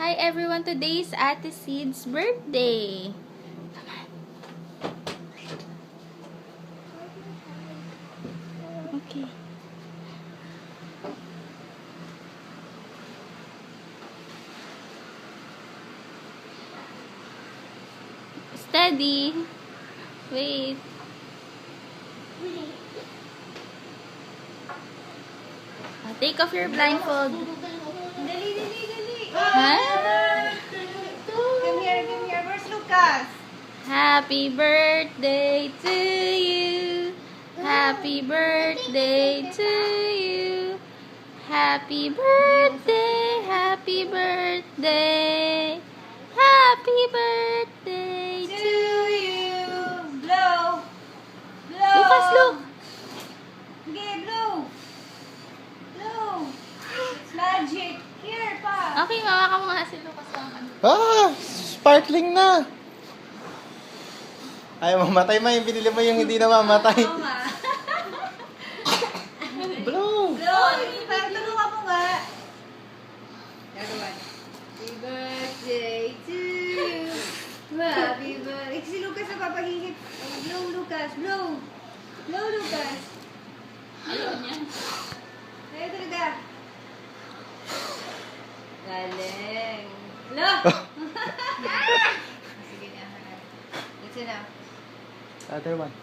Hi everyone, today is Ate Sid's birthday. Okay. Steady. Wait. Take off your blindfold. Dali. Huh? Come here. Where's Lucas? Happy birthday to you. Happy birthday to you. Happy birthday, happy birthday. Happy birthday To to you. Blow. Lucas, look. Okay, blow. It's magic. Here, pa. Okay, mawaka mo nga si Lucas. Sparkling na. Ay, mamatay ma yung binili mo yung hindi na mamatay. Oo nga. Blow. Blow. Parang tulungan mo nga. Gagawan. Happy birthday to you. Happy birthday. Si Lucas na papahihip. Blow, Lucas. Blow. Blow, Lucas. Ayaw niya. Ayaw talaga. Galing. Lo! Sige na. It's enough. Other one.